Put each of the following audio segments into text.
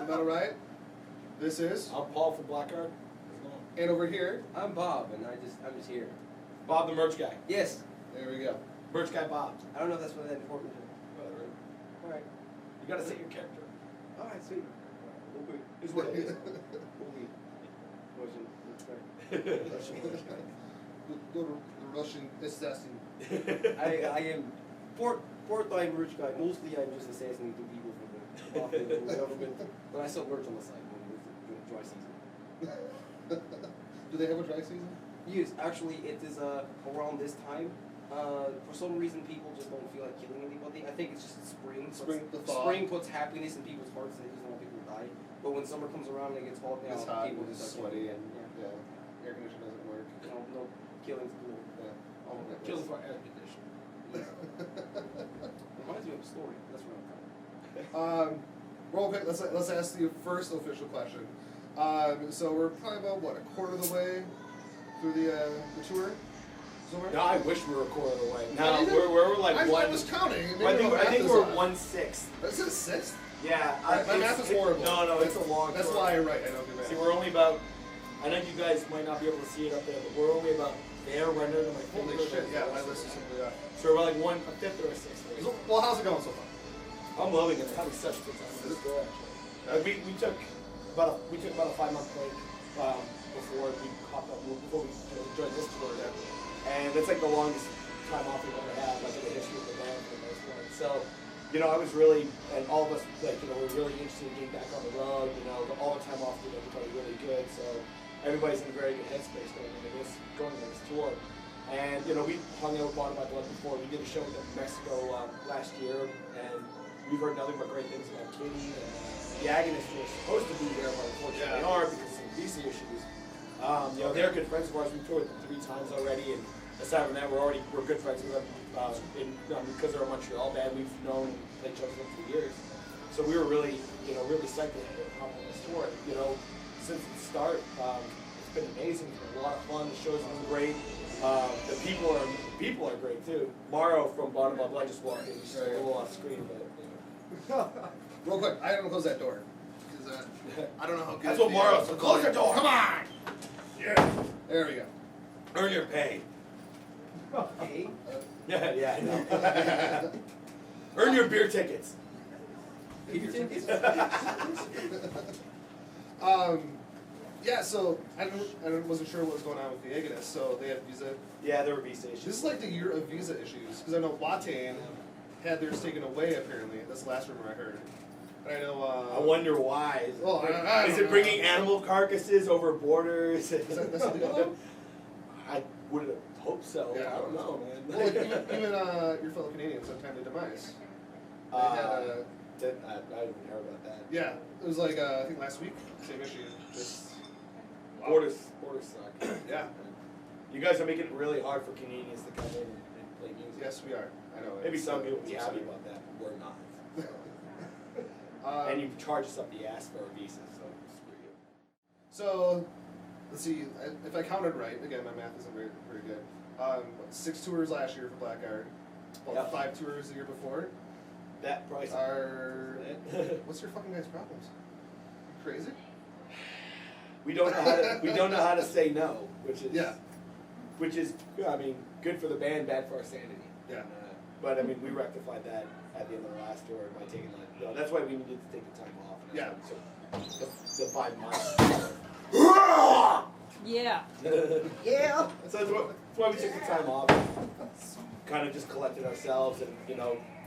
Metal Riot. This is. I'm Paul from Blackguard. And over here. I'm Bob, and I'm just here. Bob the merch guy. Yes. There we go. Merch guy Bob. I don't know if that's what that important. All right. You gotta say your character. All right, sweet. Is what it is. The Russian assassin. I am fourth-line merch guy. Mostly I'm just assassinating people from the government. But I sell merch on the side when it's dry season. Do they have a dry season? Yes, actually it is around this time. For some reason people just don't feel like killing anybody. I think it's just spring. Spring puts happiness in people's hearts and they just don't want people to die. But when summer comes around and it gets hot, It's hot, people it's just sweaty, and air conditioning doesn't work. no killing's cool. Yeah. Kills for air conditioning. Reminds me of a story. That's what I'm talking Real quick, let's ask the first official question. So we're probably about what, a quarter of the way through the tour. Somewhere? No, I wish we were a quarter of the way. No, No, we're like I one. was counting. I think we're 1/6. Is it a sixth? Yeah, My math is horrible. No, it's a long. That's tour. why I write. I don't do math. See, we're only about. I know you guys might not be able to see it up there, but we're only about there, right under my Holy finger. shit! Yeah, my list is simply that. So we're like a fifth or a sixth. Well, how's it going so far? I'm loving it. I'm having such a good time. This is good, actually. We took about a 5-month break before we hopped up before we joined this tour there, and it's like the longest time off we've ever had, like in the history of the band for the most part. So, I was really, and all of us, we're really interested in getting back on the road. All the time off did everybody really good. So everybody's in a very good headspace going into this tour. And we hung out with Bottom by Blood before. We did a show with them in Mexico last year, and we've heard nothing but great things about Kittie. And the Agonists were supposed to be there, but unfortunately aren't because of some visa issues. They're good friends of ours. We've toured with them 3 times already, and aside from that, we're good friends with them. Because they're a Montreal band, we've known and played shows with them for years. So we were really psyched to hop on this tour. Since the start, it's been amazing. It's been a lot of fun. The shows have been great. The people are great too. Morrow from Bottom by Blood just walked in. She's a little off screen, but Real quick, I don't close that door. Because I don't know how good. That's what Morrow said. Close the door. Come on. Yeah. There we go. Earn your pay. Hey? Yeah, I know. Earn your beer tickets. Yeah, so I wasn't sure what was going on with the Agonists, so they had visa. Yeah, there were visa issues. This is like the year of visa issues, because I know Watain had theirs taken away, apparently. That's the last rumor I heard. And I know, I wonder why. Is it bringing animal carcasses over borders? That's illegal though? I would hope so. Yeah, I don't know, man. Well, like, even your fellow Canadians untimely demise. I didn't hear about that. Yeah, it was like, I think last week, same issue. Just, Borders suck. Yeah. You guys are making it really hard for Canadians to come in and play music. Yes, we are. I know. Maybe some people will be happy about that, but we're not. And you charge us up the ass for a visa, so screw you. So, let's see, if I counted right, again, my math isn't very good. 6 tours last year for Blackguard, about 5 tours the year before. That price What's your fucking guys' problems? You crazy? We don't know how to say no, which is good for the band, bad for our sanity. Yeah. But we rectified that at the end of the last tour by taking that. That's why we needed to take the time off. And so the 5 months. Yeah. Yeah. So that's why we took the time off. Kind of just collected ourselves and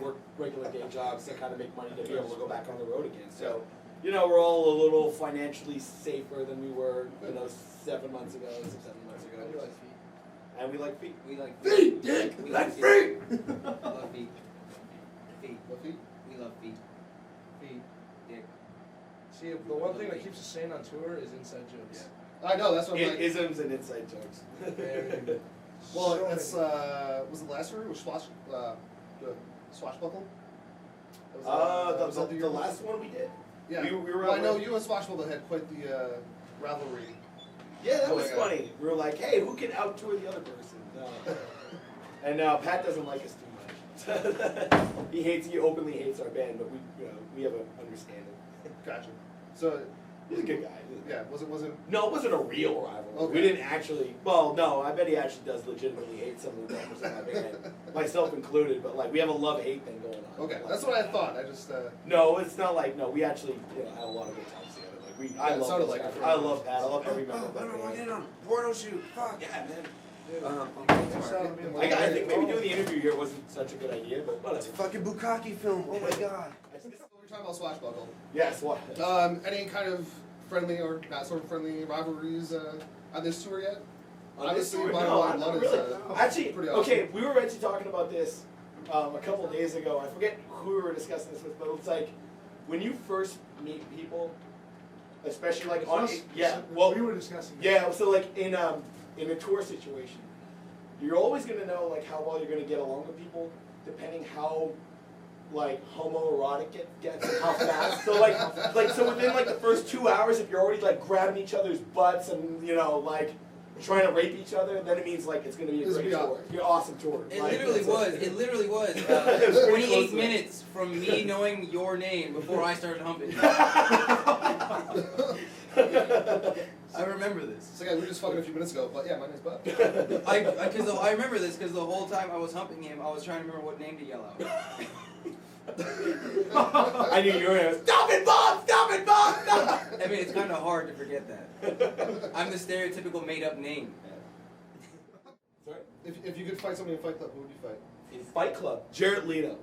work regular day jobs to kind of make money to be able to go back on the road again. So. We're all a little financially safer than we were, 7 months ago, 6-7 months ago. We like feet. And we like feet. We like feet, dick! We like feet! We love feet. Feet. What feet? We love feet. Feet. Dick. See, the one thing that keeps us sane on tour is inside jokes. Yeah. I know, that's what I'm like. Isms and inside jokes. Well, So that's, many. was the last tour? Was the Swashbuckle? Was that the last one we did? Yeah. We were well, I know you and Swashbuckle had quite the rivalry. Yeah, that Oh was my God. funny. We were like, hey, who can out-tour the other person? No. And Pat doesn't like us too much. He openly hates our band, but we have an understanding. Gotcha. So He's a good guy. yeah, wasn't. No, it wasn't a real rivalry. Okay. We didn't actually. Well, no, I bet he actually does legitimately hate some of the members of my band, myself included. But like, we have a love-hate thing going on. Okay, Like, that's what I thought. I just. No, it's not like no. We actually had a lot of good times together. Like I Yeah, it love sounded those like guys. it. I love Pat. I love every member of I that don't want to band. get on porno shoot. Fuck. Yeah, man. I I think maybe doing the interview here wasn't such a good idea, but It's a whatever. fucking bukkake film. Oh my god. We're talking about Swashbuckle. Yes, what? Any kind of friendly or not so friendly rivalries on this tour yet? Obviously, No, Bottom Line not Blood really. is Actually, pretty awesome. okay, we were actually talking about this a couple days ago. I forget who we were discussing this with, but it's like when you first meet people, especially like on we were discussing. yeah, so like in a tour situation, you're always gonna know like how well you're gonna get along with people, depending how like homoerotic it gets and how fast. So so within like the first 2 hours, if you're already like grabbing each other's butts and like trying to rape each other, then it means like it's gonna be a This great would be tour. Be an awesome tour. It Like, literally that's was. it. It literally was. It was pretty close 28 to that. minutes from me knowing your name before I started humping you. I remember this. So yeah, we were just fucking a few minutes ago, but yeah, my name's Bud. I remember this because the whole time I was humping him, I was trying to remember what name to yell out. I knew you were gonna stop it, Bob! Stop it, Bob! Stop! I mean, it's kind of hard to forget that. I'm the stereotypical made-up name. Sorry? If you could fight somebody in Fight Club, who would you fight? In Fight Club, Jared Leto.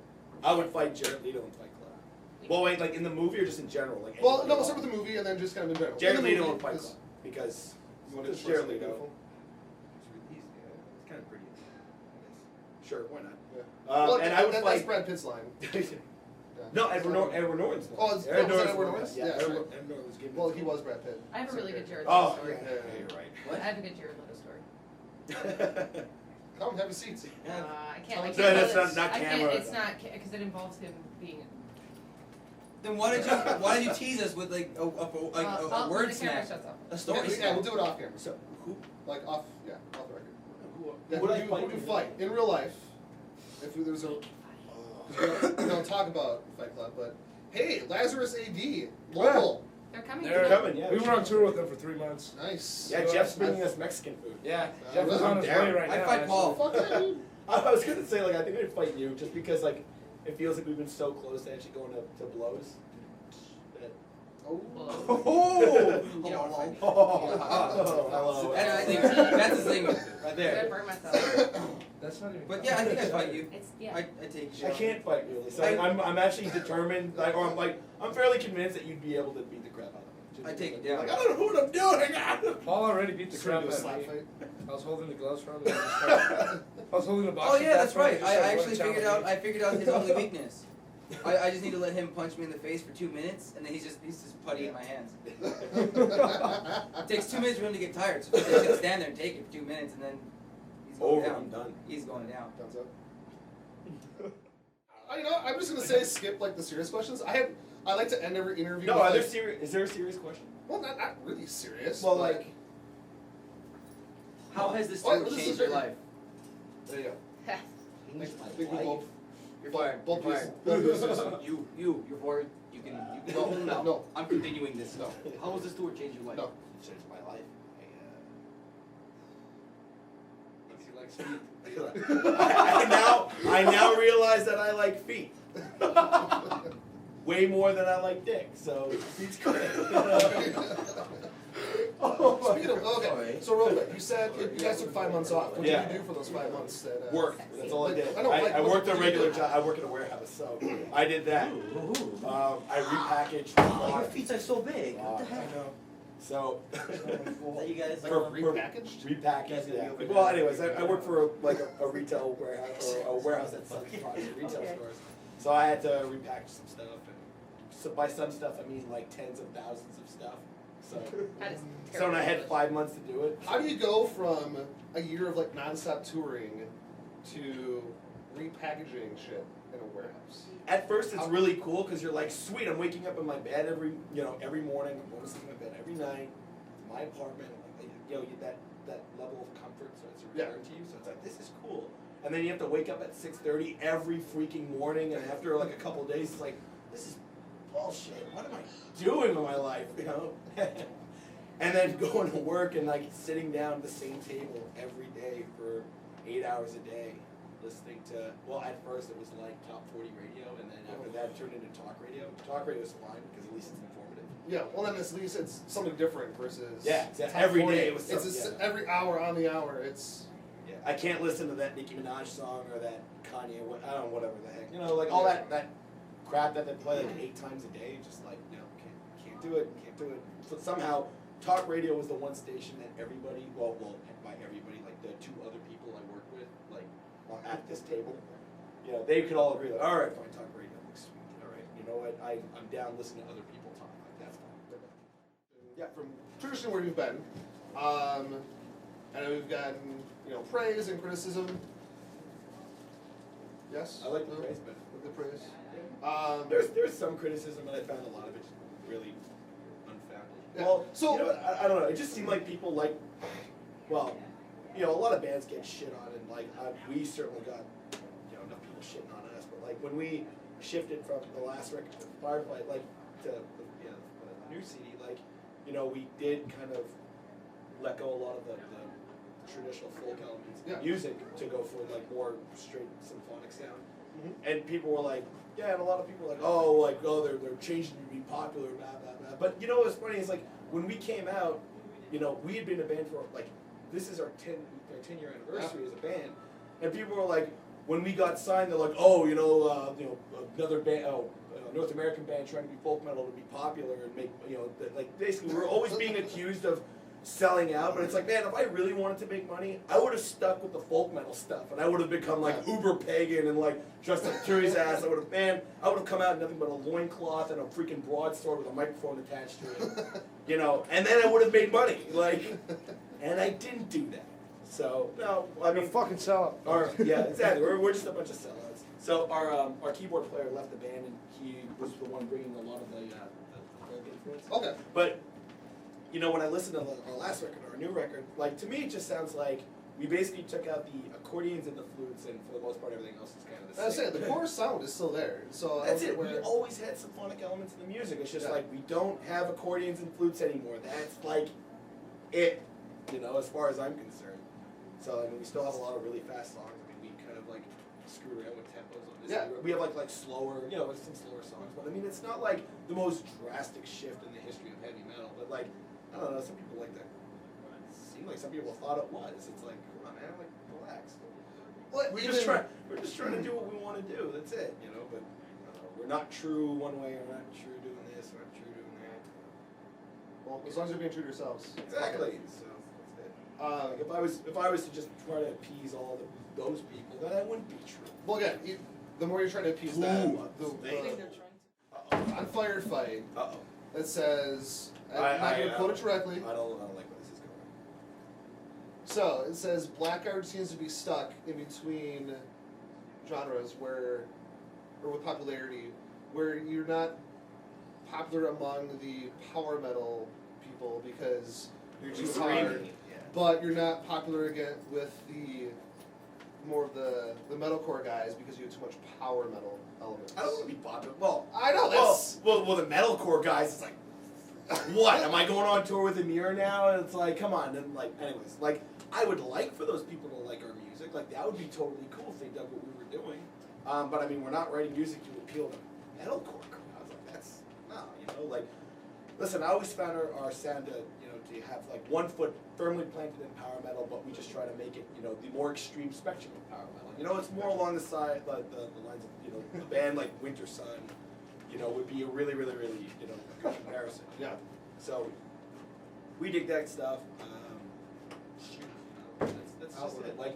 I would fight Jared Leto in Fight Club. Well, wait, like in the movie or just in general? Like Well, no, anybody we'll start else? with the movie and then just kind of in general. Jared In the Leto movie, in Fight 'cause Club because you want to it's choose Jared something Leto. beautiful. It's kind of pretty. Sure, why not? Yeah. Well, and I would that's fight. Brad Pitt's line. No, Edward Norton's. Oh, it's- Edward was that Norton's Edward one, Norton's? Yeah, Yeah, Edward sure. Edward Norton's giving Well, it he to was Brad Pitt. I have a really good Jared Oh, Leto story. yeah. you're right. I have a good Jared Leto story. Come, have a seat. I can't. I No, can't that's tell not- it. not I camera. can't. It's not because it involves him being. Then why did you tease us with like a when word the camera snack, shuts off. a story Yeah, snack? we'll do it off camera. So, who? Like off the record. Yeah, Would I who fight do you in fight in real life? If there's a, we don't talk about Fight Club, but hey, Lazarus AD, local, They're coming. They're to me. coming, yeah. We were on tour with them for 3 months. nice. Yeah, Jeff's bringing us Mexican food. Yeah, Uh, Jeff is on his down. way right now. I'd fight actually. Paul. Fuck that, dude. I was gonna say, like, I think I'd fight you just because, like, it feels like we've been so close to actually going to blows. That- Oh. Oh! You know, like, Oh, that's the thing right I there. burn myself. That's not even. But yeah, I think I'd fight you. It's yeah. I take I can't fight really, so I'm actually determined, like, or I'm fairly convinced that you'd be able to beat the crap out of me. I take it down. Like, I don't know what I'm doing. Paul already beat the Just gonna crap do a out slap of me. fight. I was holding the gloves from him. And he started- I was holding the Oh boxing yeah, that's gloves from him, right. he I started actually wanting to figured challenge out his only weakness. I just need to let him punch me in the face for 2 minutes, and then he's just putty in my hands. It takes 2 minutes for him to get tired, so he's just gonna stand there and take it for 2 minutes, and then he's going Over, down. I'm done. He's going down. Thumbs up. I'm just gonna say skip like the serious questions. I like to end every interview. No, with, are there like, serious? Is there a serious question? Well, not really serious. Well, but- like, How has this Oh, tour this is changed your very- life? There you go. I think we life. both. You're fired. Both You're pieces. fired. Both pieces. You're fired. You can No, no. I'm continuing this. No. How has this tour changed your life? No. It changed my life. He likes feet. I now realize that I like feet. Way more than I like dick, so feet's great. Speaking of, okay, so real quick, you said you guys took 5 months off. What Yeah. did you do for those 5 months? Work. That's all I did. I know, like, I what worked a did you regular do? job. I work in a warehouse, so I did that. I repackaged. Oh, your feet are so big. What the heck? I know. So. You guys. Like repackaged? Repackaged, yeah. Well, anyways, I work for a retail warehouse, or a warehouse that sells products in retail Okay. stores. So I had to repackage some stuff. And so by some stuff, I mean like tens of thousands of stuff. So, That is so when I had terrible. 5 months to do it. How do you go from a year of like nonstop touring to repackaging shit in a warehouse? At first, it's really cool because you're like, sweet, I'm waking up in my bed every morning. I'm going to sleep in my bed every night. It's my apartment. Like, you get that level of comfort starts to return to you. So it's like, this is cool. And then you have to wake up at 6:30 every freaking morning. And after like a couple of days, it's like, this is bullshit. What am I doing with my life, you know? And then going to work and like sitting down at the same table every day for 8 hours a day, listening to, well, at first it was like top 40 radio, and then after that it turned into talk radio. Talk radio is fine because at least it's informative. Yeah, well then at least it's something different versus Every day it was every hour on the hour. It's I can't listen to that Nicki Minaj song or that Kanye, I don't know, whatever the heck, you know, like all that crap that they play like 8 times a day, just like, you know, can't do it. But somehow talk radio was the one station that everybody, well, by everybody, like the 2 other people I work with, like at this table, you know, they could all agree, like, all right, fine, talk radio, like, sweet, all right, you know what, I'm down listening to other people talk, like, that's fine. yeah, from traditionally where we've been, and we've gotten, you know, praise and criticism. Yes? I like the praise, but the praise. there's some criticism, but I found a lot of it really unfounded. Yeah. Well, so you know what, I don't know. It just seemed like people like, well, you know, a lot of bands get shit on, and like we certainly got, you know, enough people shitting on us. But like when we shifted from the last record to Firefly, like to the new CD, like, you know, we did kind of let go a lot of the traditional folk elements in music to go for like more straight symphonic sound. And people were like, yeah, and a lot of people were like, they're changing to be popular, blah, blah, blah. But you know what's funny is like, when we came out, you know, we had been a band for like, this is our 10-year anniversary as a band. And people were like, when we got signed, they're like, another band, North American band trying to be folk metal to be popular and make, you know, like basically we're always being accused of selling out, but it's like, man, if I really wanted to make money, I would have stuck with the folk metal stuff, and I would have become like uber pagan and like dressed up Turi's ass. I would have come out in nothing but a loincloth and a freaking broadsword with a microphone attached to it, you know, and then I would have made money, like, and I didn't do that. So no, I mean, fucking sellout. Yeah, exactly. We're just a bunch of sellouts. So our keyboard player left the band, and he was the one bringing a lot of the folk influence. Okay. But you know, when I listen to our last record, or our new record, like, to me it just sounds like we basically took out the accordions and the flutes, and for the most part everything else is kind of the same. I say the core sound is still there. So that's it. We always had symphonic elements in the music. It's just like we don't have accordions and flutes anymore. That's like it, you know, as far as I'm concerned. So I mean, we still have a lot of really fast songs. I mean, we kind of like screw around with tempos on this. Yeah. We have like slower, you know, some slower songs. But I mean, it's not like the most drastic shift in the history of heavy metal. But like, I don't know, some people like that. It seemed like some people thought it was. It's like, come on, man, like, relax. Well, We're just trying to do what we want to do. That's it, you know. But we're not true one way, or not true doing this, or not true doing that. Well, as long as you're being true to yourselves. Exactly. So that's it. Like if I was to just try to appease all those people, then that wouldn't be true. Well, again, the more you're trying to appease them, on Firefight, it says, I'm not going to quote it directly. I don't like where this is going. So it says Blackguard seems to be stuck in between genres or with popularity, where you're not popular among the power metal people because you're too hard, but you're not popular again with the more of the metalcore guys because you have too much power metal elements. I don't want to be popular. Well, I know that's well, the metalcore guys, it's like, what? Am I going on tour with Amir now? And it's like, come on. And like, anyways, like, I would like for those people to like our music. Like, that would be totally cool if they dug what we were doing. But I mean, we're not writing music to appeal to metalcore crowds. Like, that's, no, you know, like, listen, I always found our sound to, you know, to have like 1 foot firmly planted in power metal, but we just try to make it, you know, the more extreme spectrum of power metal. You know, it's more along the side, like the lines of, you know, a band like Winter Sun, you know, would be a really, really, really, you know, good comparison. Yeah. So we dig that stuff. Shoot, you know, that's just it. Like,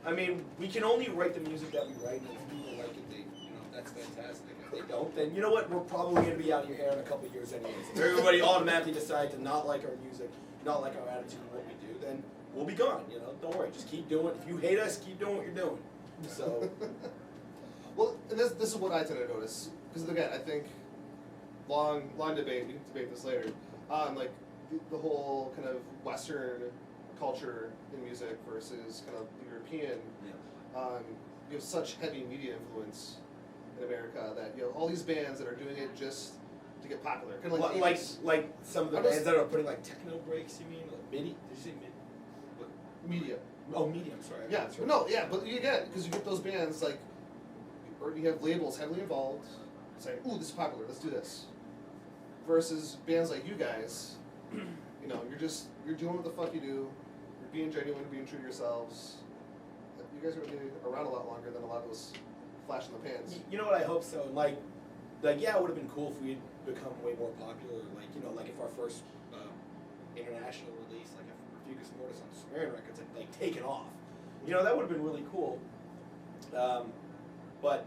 I mean, we can only write the music that we write, and if people like it, they, you know, that's fantastic. If they don't, then you know what? We're probably going to be out of your hair in a couple of years anyways. If everybody automatically decides to not like our music, not like our attitude and what we do, then we'll be gone. You know, don't worry. Just keep doing. If you hate us, keep doing what you're doing. So. Well, and this is what I tend to notice, because again, I think long debate. We can debate this later. Like the whole kind of Western culture in music versus kind of European. Yeah. You have such heavy media influence in America that all these bands that are doing it just to get popular, kind of like like some of the bands that are putting like techno breaks. You mean like MIDI? Did you say MIDI? What? media. Oh, MIDI. I'm sorry. Yeah, no, yeah, but you get because you get those bands like, or you have labels heavily involved saying, "Ooh, this is popular. Let's do this." Versus bands like you guys, you're doing what the fuck you do. You're being genuine, being true to yourselves. You guys are going to be around a lot longer than a lot of those flash in the pans. You know what? I hope so. And like yeah, it would have been cool if we had become way more popular. Like like if our first international release, like if Refugis Mortis on Sumerian Records, had like taken off. That would have been really cool. But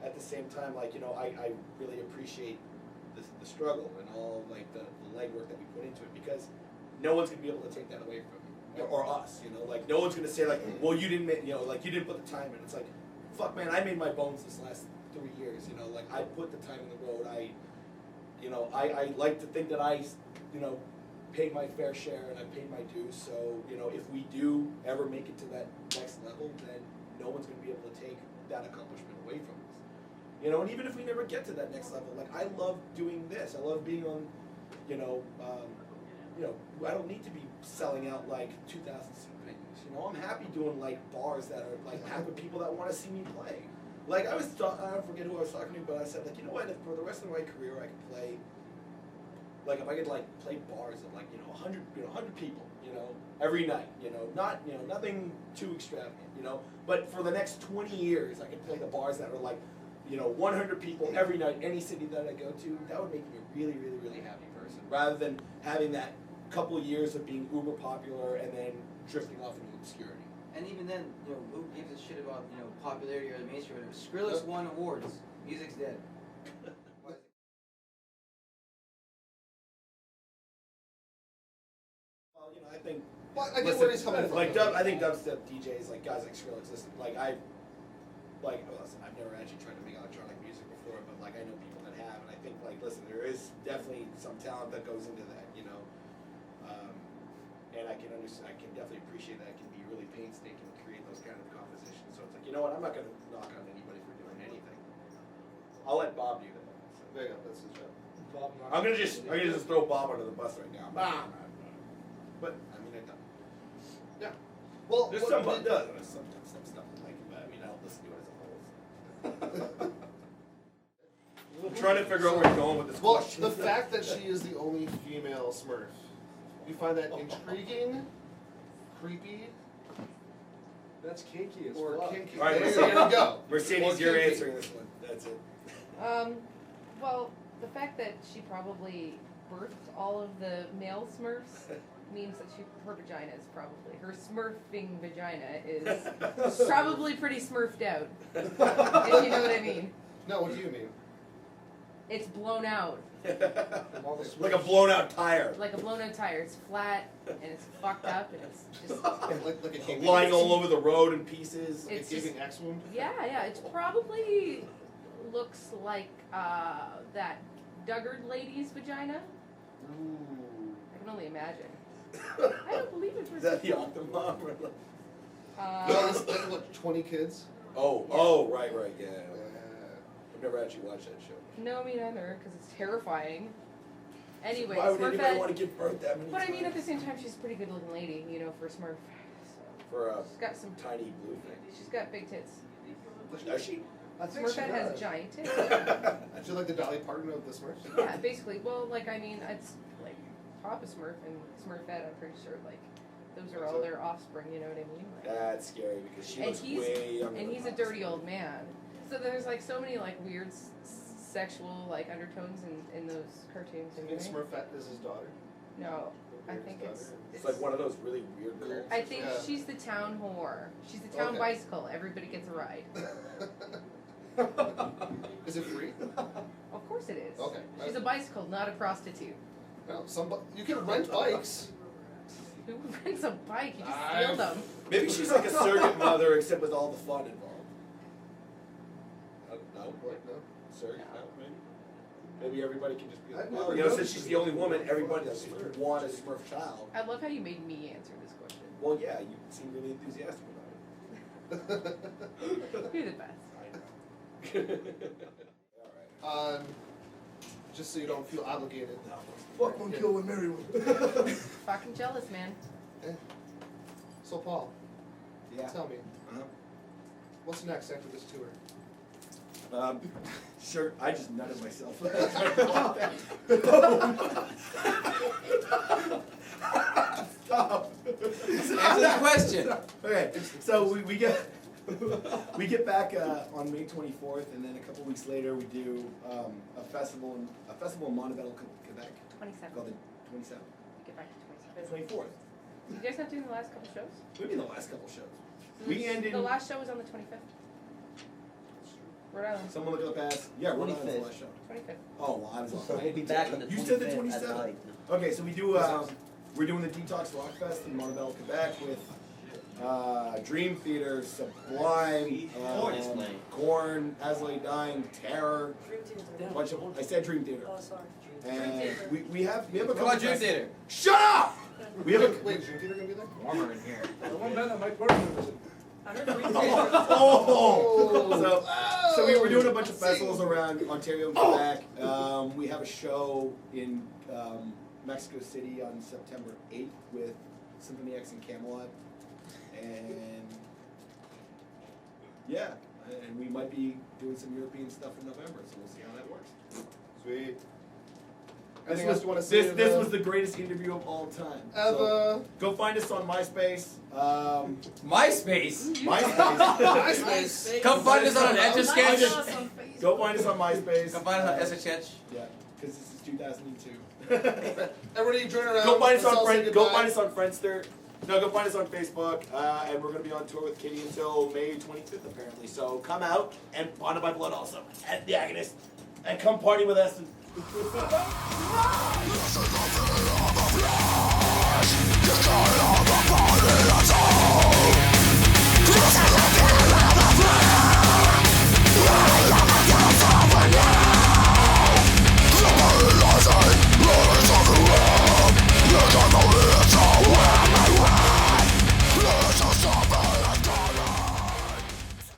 at the same time, like I really appreciate the struggle and all like the legwork that we put into it, because no one's gonna be able to take that away from you or us. Like no one's gonna say like, well, you didn't make, like you didn't put the time in. It's like, fuck, man, I made my bones this last 3 years. Like I put the time in the road. I like to think that I paid my fair share and I paid my dues. So if we do ever make it to that next level, then no one's gonna be able to take that accomplishment away from us. And even if we never get to that next level, like I love doing this. I love being on, I don't need to be selling out like 2,000 seat venues. I'm happy doing like bars that are like packed with people that want to see me play. Like I don't forget who I was talking to, but I said like, what, if for the rest of my career I could play, like if I could like play bars of like 100 people, every night, not nothing too extravagant, but for the next 20 years I could play the bars that are like 100 people every night, any city that I go to. That would make me a really, really, really happy person, rather than having that couple of years of being uber popular and then drifting off into obscurity. And even then, who gives a shit about popularity or the mainstream? Skrillex won awards. Music's dead. Well, I think. Well, I get where he's coming from. Like I think dubstep DJs, like guys like Skrillex, listen, listen, I've never actually tried to make electronic music before, but like I know people that have, and I think like, listen, there is definitely some talent that goes into that, and I can understand, I can definitely appreciate that. It can be really painstaking to create those kind of compositions. So it's like, what, I'm not going to knock on anybody for doing anything. I'll let Bob do that. So. There you go, that's his job. I'm gonna just throw Bob under the bus right now. But I mean, I don't. Yeah. Well, there's some stuff I like, but I mean, I don't listen to it as a whole. I'm trying to figure out where you're going with this question. The fact that she is the only female Smurf, you find that intriguing, creepy, That's kinky as or fuck. kinky? All right, there you go. Mercedes, Or you're kinky. answering this one. That's it. Well, the fact that she probably birthed all of the male Smurfs means that her vagina is probably, her smurfing vagina is probably pretty smurfed out, if you know what I mean. No, what do you mean? It's blown out. Like a blown out tire. Like a blown out tire. It's flat and it's fucked up and it's just Like a gaping Lying all over the road in pieces. Like a It's just- gaping axe wound? yeah. It's probably looks like that Duggard lady's vagina. Ooh. I can only imagine. I don't believe it for Is that the Octomom? That's what, 20 kids? Oh, right, yeah. I've never actually watched that show. No, me neither, because it's terrifying. Anyway, Why would anybody Smurfette. want to give birth that many But I mean, at times? the same time, she's a pretty good looking lady, for a Smurf. So. For a She's got some. tiny blue thing. She's got big tits. Does she? I think she Smurfette has does. giant tits. I feel like the Dolly Parton of the Smurfs. Yeah, basically. Well, it's like Papa Smurf and Smurfette. I'm pretty sure those are all their offspring. You know what I mean? That's scary because she And looks he's way younger. and than he's a Papa dirty Smurf. old man. So there's so many weird sexual undertones in those cartoons. I think Anyway. Smurfette is his daughter. No, I Weird's think daughter. it's It's like one of those really weird cults. I think Yeah. she's the town whore. She's the town Okay. bicycle. Everybody gets a ride. Is it free? Of course it is. Okay. She's a bicycle, not a prostitute. No, you can rent bikes. Who rents a bike? You just steal them. Maybe she's like a surrogate mother, except with all the fun involved. No, What? No. surrogate, no, maybe. Maybe everybody can just be like, I've well, never since she's the only woman, everybody does want a Smurf child. I love how you made me answer this question. Well, yeah, you seem really enthusiastic about it. You're the best. I know. Just so you don't feel obligated. Fuck one, kill one, marry one. Fucking jealous, man. So Paul, Yeah. tell me, Uh-huh. what's next after this tour? Sure, I just nutted myself. Stop. Answer the question. Okay, so we get back on May 24th, and then a couple weeks later we do a festival in Montebello, Quebec, 27. called the 27th, Get back to 27. 24th. You guys not doing the last couple shows? What do you mean the last couple shows? So We this- ended. The last show was on the 25th. Rhode Island. Someone look at the past. Yeah, Rhode Island's the 25th. last show. 25th. Oh, well, I was off. We'll be back on the 25th. You said the at 27th. night. Okay, so we do. We're doing the Detox Rock Fest in Montebello, Quebec, with Dream Theater, Sublime, Korn, As Lay Dying, Terror, bunch of. I said Dream Theater. Oh, sorry. And we have a couple. Come on, Dream Theater. Shut up! We have a. Wait, is Dream Theater gonna be there? Warmer in here. The one band that Mike Portman was in. I heard Green Day. So we were doing a bunch of festivals around Ontario and Quebec. We have a show in Mexico City on September 8th with Symphony X and Camelot. And yeah, and we might be doing some European stuff in November, so we'll see how that works. Sweet. This Anything else was, you want to say? this was the greatest interview of all time. So go find us on MySpace. MySpace. MySpace. Come find us on an Etch-a-Sketch. Go find us on MySpace. Come find us on Etch-a-Sketch. Yeah, because this is 2002. Everybody join around. Go find us Let's all on say Go goodbye. find us on Friendster. No, go find us on Facebook, and we're gonna be on tour with Kittie until May 25th, apparently. So come out and Bonded by Blood also at the Agonist, and come party with us. And